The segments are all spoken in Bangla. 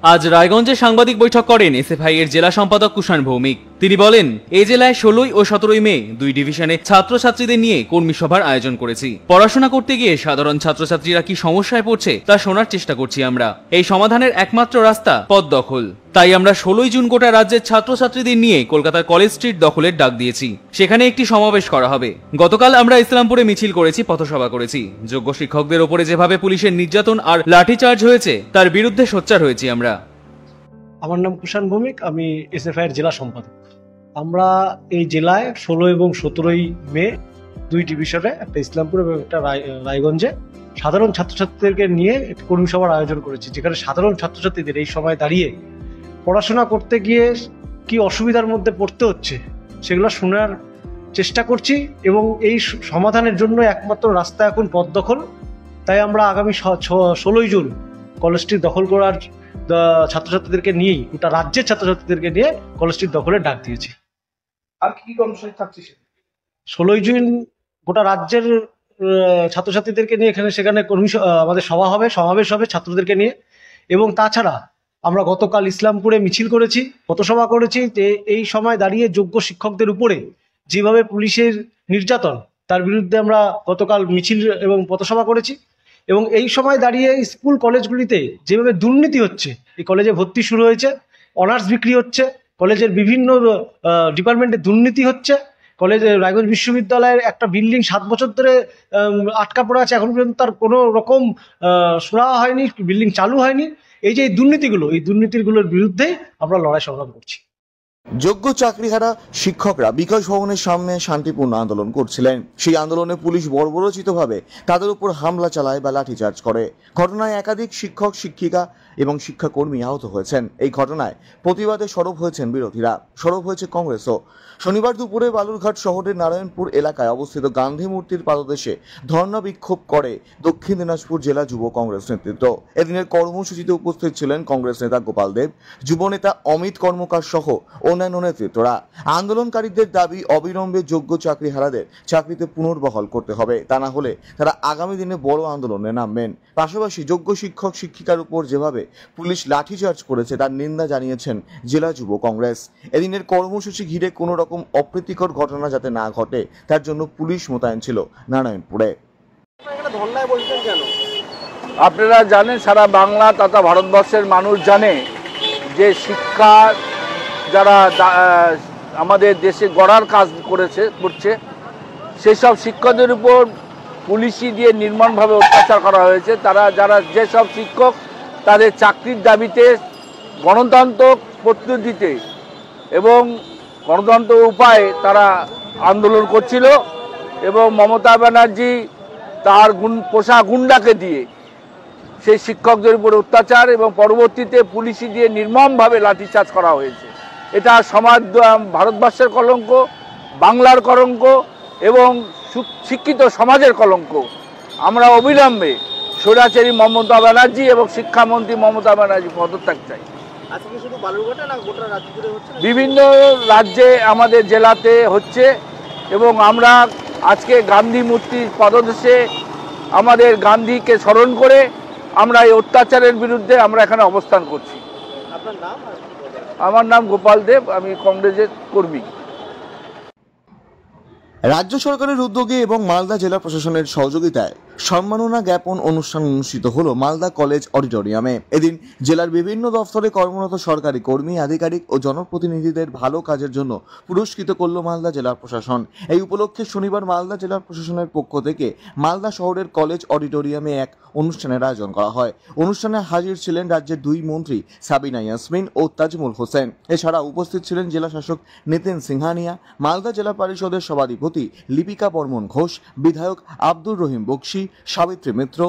আজ রায়গঞ্জে সাংবাদিক বৈঠক করেন এসএফআই এর জেলা সম্পাদক কুষাণ ভৌমিক। তিনি বলেন, এই জেলায় 16 ও 17 মে দুই ডিভিশনে ছাত্রছাত্রীদের নিয়ে কর্মী সভার আয়োজন করেছি। পড়াশোনা করতে গিয়ে সাধারণ ছাত্রছাত্রীরা কি সমস্যায় পড়ছে তা শোনার চেষ্টা করছি আমরা। এই সমাধানের একমাত্র রাস্তা পদ দখল। তাই আমরা 16 জুন গোটা রাজ্যের ছাত্রছাত্রীদের নিয়ে কলকাতার কলেজ স্ট্রিট দখলের ডাক দিয়েছি। সেখানে একটি সমাবেশ করা হবে। গতকাল আমরা ইসলামপুরে মিছিল করেছি, পথসভা করেছি। যোগ্য শিক্ষকদের ওপরে যেভাবে পুলিশের নির্যাতন আর লাঠিচার্জ হয়েছে তার বিরুদ্ধে সোচ্চার হয়েছি আমরা। আমার নাম কুষাণ ভৌমিক, আমি এসএফআই এর জেলা সম্পাদক। আমরা এই জেলায় 16 এবং 17 মে দুই ডিভিশনে, একটা ইসলামপুর এবং একটা রায়গঞ্জে সাধারণ ছাত্রছাত্রীদেরকে নিয়ে একটি কর্মী সভার আয়োজন করেছি, যেখানে সাধারণ ছাত্রছাত্রীদের এই সময় দাঁড়িয়ে পড়াশোনা করতে গিয়ে কি অসুবিধার মধ্যে পড়তে হচ্ছে সেগুলো শোনার চেষ্টা করছি এবং এই সমাধানের জন্য একমাত্র রাস্তা এখন পদ দখল। তাই আমরা আগামী 16 জুন কলেজটি দখল করার ছাত্রছাত্রীদেরকে নিয়েই, গোটা রাজ্যের ছাত্রছাত্রীদেরকে নিয়ে কলেজটির দখলে ডাক দিয়েছি। আর কি কর্মসূচি থাকছে? 16 জুন গোটা রাজ্যের ছাত্রছাত্রীদেরকে নিয়ে সেখানে আমাদের সভা হবে, সমাবেশ হবে ছাত্রদেরকে নিয়ে। এবং তাছাড়া আমরা গতকাল ইসলামপুরে মিছিল করেছি, পথসভা করেছি। এই সময় দাঁড়িয়ে যোগ্য শিক্ষকদের উপরে যেভাবে পুলিশের নির্যাতন, তার বিরুদ্ধে আমরা গতকাল মিছিল এবং পথসভা করেছি। এবং এই সময় দাঁড়িয়ে স্কুল কলেজগুলিতে যেভাবে দুর্নীতি হচ্ছে, এই কলেজে ভর্তি শুরু হয়েছে, অনার্স বিক্রি হচ্ছে, কলেজের বিভিন্ন ডিপার্টমেন্টে দুর্নীতি হচ্ছে। রায়গঞ্জ বিশ্ববিদ্যালয়ের একটা বিল্ডিং 7 বছর ধরে আটকা পড়ে আছে, এখন পর্যন্ত তার কোনো রকম সুরাহা হয়নি, বিল্ডিং চালু হয়নি। এই যে এই দুর্নীতিগুলোর বিরুদ্ধে আমরা লড়াই সংগ্রাম করছি। যোগ্য চাকরিহারা শিক্ষকরা বিকাশ ভবনের সামনে শান্তিপূর্ণ আন্দোলন করছিলেন। সেই আন্দোলনে পুলিশ বর্বরোচিতভাবে তাদের উপর হামলা চালায় বা লাঠিচার্জ করে। ঘটনায় একাধিক শিক্ষক, শিক্ষিকা এবং শিক্ষাকর্মী আহত হয়েছেন। এই ঘটনায় প্রতিবাদে সরব হয়েছেন বিরোধীরা, সরব হয়েছে কংগ্রেসও। শনিবার দুপুরে বালুরঘাট শহরের নারায়ণপুর এলাকায় অবস্থিত গান্ধী মূর্তির পাদদেশে ধর্ণা বিক্ষোভ করে দক্ষিণ দিনাজপুর জেলা যুব কংগ্রেস নেতৃত্ব। এদিনের কর্মসূচিতে উপস্থিত ছিলেন কংগ্রেস নেতা গোপাল দেব, যুব নেতা অমিত কর্মকার সহ অন্যান্য নেতৃত্বরা। আন্দোলনকারীদের দাবি, অবিলম্বে যোগ্য চাকরিহারাদের চাকরিতে পুনর্বহাল করতে হবে, তা না হলে তারা আগামী দিনে বড় আন্দোলনে নামবেন। পাশাপাশি যোগ্য শিক্ষক শিক্ষিকার উপর যেভাবে পুলিশ লাঠিচার্জ করেছে তার নিন্দা জানিয়েছেন জেলা যুব কংগ্রেস। এদিনের কর্মসূচি ঘিরে কোনো রকম অপ্রীতিকর ঘটনা যাতে না ঘটে তার জন্য পুলিশ মোতায়েন ছিল নারায়ণপুরে। আপনারা জানেন, সারা বাংলা তথা ভারতবর্ষের মানুষ জানে যে শিক্ষা যারা আমাদের দেশে গড়ার কাজ করছে সেসব শিক্ষকদের উপর পুলিশি দিয়ে নির্মমভাবে অত্যাচার করা হয়েছে। যেসব শিক্ষক তাদের চাকরির দাবিতে গণতন্ত্র পদ্ধতিতে এবং গণতন্ত্র উপায়ে তারা আন্দোলন করছিল এবং মমতা ব্যানার্জি তার পোষা গুন্ডাকে দিয়ে সেই শিক্ষকদের উপর অত্যাচার এবং পরবর্তীতে পুলিশি দিয়ে নির্মমভাবে লাঠিচার্জ করা হয়েছে। এটা ভারতবর্ষের কলঙ্ক, বাংলার কলঙ্ক এবং শিক্ষিত সমাজের কলঙ্ক। আমরা অবিলম্বে স্বৈরাচারী মমতা ব্যানার্জি এবং শিক্ষামন্ত্রী মমতা ব্যানার্জি পদত্যাগ চাই। বিভিন্ন রাজ্যে আমাদের জেলাতে হচ্ছে এবং আমরা আজকে গান্ধী মূর্তির পাদদেশে আমাদের গান্ধীকে স্মরণ করে আমরা এই অত্যাচারের বিরুদ্ধে আমরা এখানে অবস্থান করছি। আমার নাম গোপাল দেব, আমি কংগ্রেসের কর্মী। রাজ্য সরকারের উদ্যোগে এবং মালদা জেলা প্রশাসনের সহযোগিতায় সম্মাননা জ্ঞাপন অনুষ্ঠান অনুষ্ঠিত হলো মালদা কলেজ অডিটোরিয়ামে। এদিন জেলার বিভিন্ন দফতরে কর্মরত সরকারি কর্মী, আধিকারিক ও জনপ্রতিনিধিদের ভালো কাজের জন্য পুরস্কৃত করল মালদা জেলা প্রশাসন। এই উপলক্ষে শনিবার মালদা জেলা প্রশাসনের পক্ষ থেকে মালদা শহরের কলেজ অডিটোরিয়ামে এক অনুষ্ঠানের আয়োজন করা হয়। অনুষ্ঠানে হাজির ছিলেন রাজ্যের 2 মন্ত্রী সাবিনা ইয়াসমিন ও তাজমুল হোসেন। এছাড়া উপস্থিত ছিলেন জেলা শাসক নিতিন সিংহানিয়া, মালদা জেলা পরিষদের সভাধিপতি লিপিকা বর্মন ঘোষ, বিধায়ক আব্দুর রহিম বক্সি, সাবিত্রী মিত্র,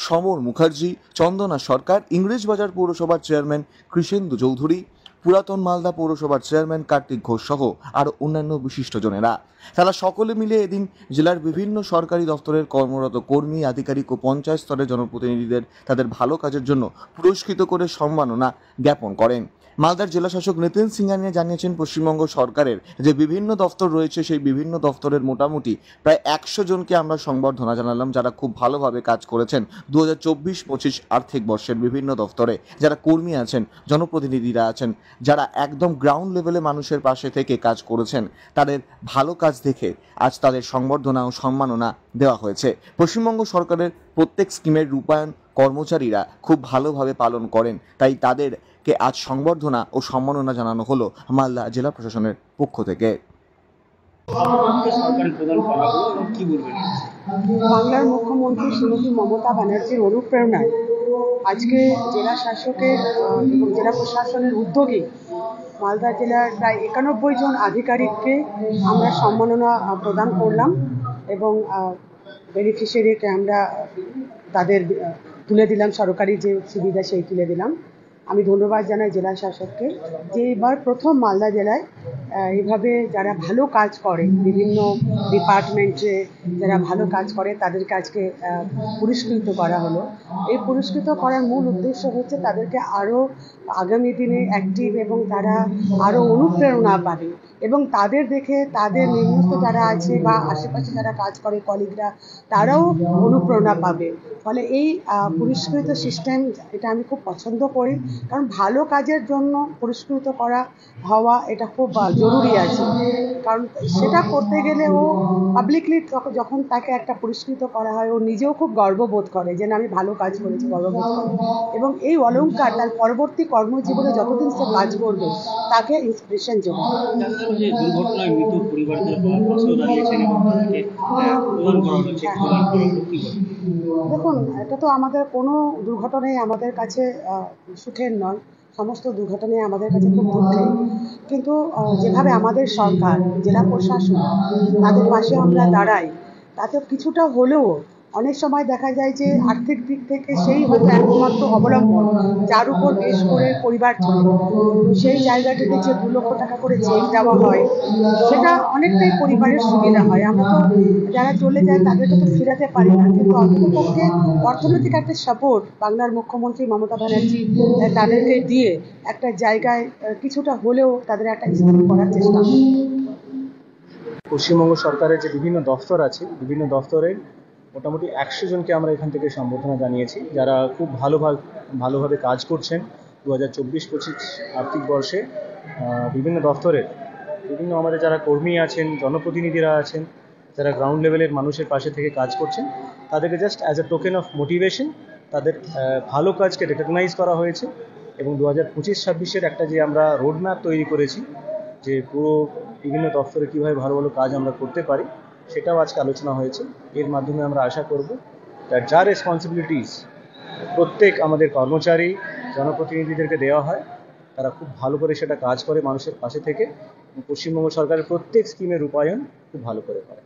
সমর মুখার্জি, চন্দনা সরকার, ইংরেজবাজার পৌরসভার চেয়ারম্যান কৃষেন্দু চৌধুরী, পুরাতন মালদা পৌরসভার চেয়ারম্যান কার্তিক ঘোষ সহ আরও অন্যান্য বিশিষ্টজনেরা। তারা সকলে মিলে এদিন জেলার বিভিন্ন সরকারি দপ্তরের কর্মরত কর্মী, আধিকারিক ও পঞ্চায়েত স্তরের জনপ্রতিনিধিদের তাদের ভালো কাজের জন্য পুরস্কৃত করে সম্মাননা জ্ঞাপন করেন। মালদার জেলাশাসক নিতিন সিংহানিয়া জানিয়েছেন, পশ্চিমবঙ্গ সরকারের যে বিভিন্ন দপ্তর রয়েছে সেই বিভিন্ন দপ্তরের মোটামুটি প্রায় 100 জনকে আমরা সংবর্ধনা জানালাম, যারা খুব ভালোভাবে কাজ করেছেন 2024-25 আর্থিক বর্ষের বিভিন্ন দপ্তরে, যারা কর্মী আছেন, জনপ্রতিনিধিরা আছেন, যারা একদম গ্রাউন্ড লেভেলে মানুষের পাশে থেকে কাজ করেছেন, তাদের ভালো কাজ দেখে আজ তাদের সংবর্ধনা ও সম্মাননা দেওয়া হয়েছে। পশ্চিমবঙ্গ সরকারের প্রত্যেক স্কিমের রূপায়ণ কর্মচারীরা খুব ভালোভাবে পালন করেন, তাই তাদেরকে আজ সংবর্ধনা ও সম্মাননা জানানো হলো মালদা জেলা প্রশাসনের পক্ষ থেকে। বাংলার মুখ্যমন্ত্রী শ্রীমতী মমতা ব্যানার্জির অনুপ্রেরণায় আজকে জেলা শাসকের এবং জেলা প্রশাসনের উদ্যোগে মালদা জেলার প্রায় 91 জন আধিকারিককে আমরা সম্মাননা প্রদান করলাম এবং বেনিফিশিয়ারিকে আমরা তাদের তুলে দিলাম, সরকারি যে সুবিধা সেই তুলে দিলাম। আমি ধন্যবাদ জানাই জেলা শাসককে যে এবার প্রথম মালদা জেলায় এইভাবে যারা ভালো কাজ করে, বিভিন্ন ডিপার্টমেন্টে যারা ভালো কাজ করে তাদেরকে আজকে পুরস্কৃত করা হলো। এই পুরস্কৃত করার মূল উদ্দেশ্য হচ্ছে তাদেরকে আরও আগামী দিনে অ্যাক্টিভ এবং তারা আরও অনুপ্রেরণা পাবে এবং তাদের দেখে তাদের নিম্নস্থ যারা আছে বা আশেপাশে যারা কাজ করে কলিগরা, তারাও অনুপ্রেরণা পাবে। ফলে এই পুরস্কৃত সিস্টেম এটা আমি খুব পছন্দ করি, কারণ ভালো কাজের জন্য পুরস্কৃত হওয়া এটা খুব জরুরি আছে। কারণ সেটা করতে গেলে ও পাবলিকলি যখন তাকে একটা পুরস্কৃত করা হয়, ও নিজেও খুব গর্ববোধ করে যে না আমি ভালো কাজ করেছি, গর্ববোধ করে এবং এই অলংকার তার পরবর্তী কর্মজীবনে যতদিন সে কাজ করবে তাকে ইন্সপিরেশন যোগায়। দুর্ঘটনায় মৃত পরিবারদের পাশেও দাঁড়িয়েছেন এবং তাদেরকে প্রদান করা হচ্ছে, দেখুন, এটা তো আমাদের কোনো দুর্ঘটনাই আমাদের কাছে সুখের নয়, সমস্ত দুর্ঘটনাই আমাদের কাছে খুব দুঃখের। কিন্তু যেভাবে আমাদের সরকার, জেলা প্রশাসন তাদের পাশে আমরা দাঁড়াই, তাতে কিছুটা হলেও অনেক সময় দেখা যায় যে আর্থিক দিক থেকে সেই হয়তো একমাত্র অবলম্বন যার উপর বেশ করে পরিবার চলে, সেই জায়গাটিতে যে 2 লক্ষ টাকা করে চেক দেওয়া হয় সেটা অনেকটাই পরিবারের সুবিধা হয়। আমরা তো যারা চলে যায় তাদেরকে তো ফেরাতে পারি না, কিন্তু অন্ততপক্ষে অর্থনৈতিক একটা সাপোর্ট বাংলার মুখ্যমন্ত্রী মমতা ব্যানার্জি তাদেরকে দিয়ে একটা জায়গায় কিছুটা হলেও তাদের একটা স্থির করার চেষ্টা করে। পশ্চিমবঙ্গ সরকারের যে বিভিন্ন দফতর আছে, বিভিন্ন দফতরের মোটামুটি 100 জনকে আমরা এখান থেকে সম্বর্ধনা জানিয়েছি, যারা খুব ভালোভাবে কাজ করছেন 2024-25 আর্থিক বর্ষে। বিভিন্ন দফতরের বিভিন্ন আমাদের যারা কর্মী আছেন, জনপ্রতিনিধিরা আছেন, যারা গ্রাউন্ড লেভেলের মানুষের পাশে থেকে কাজ করছেন, তাদেরকে just as a token of motivation তাদের ভালো কাজকে রেকগনাইজ করা হয়েছে এবং 2025-26-এর একটা যে আমরা রোড ম্যাপ তৈরি করেছি যে পুরো বিভিন্ন দফতরে কীভাবে ভালো ভালো কাজ আমরা করতে পারি, সেটাও আজকে আলোচনা হয়েছে। এর মাধ্যমে আমরা আশা করব যা রেসপন্সিবিলিটিস প্রত্যেক আমাদের কর্মচারী জনপ্রতিনিধিদেরকে দেওয়া হয়, তারা খুব ভালো করে সেটা কাজ করে মানুষের পাশে থেকে, পশ্চিমবঙ্গ সরকারের প্রত্যেক স্কিমের রূপায়ণ খুব ভালো করে করে।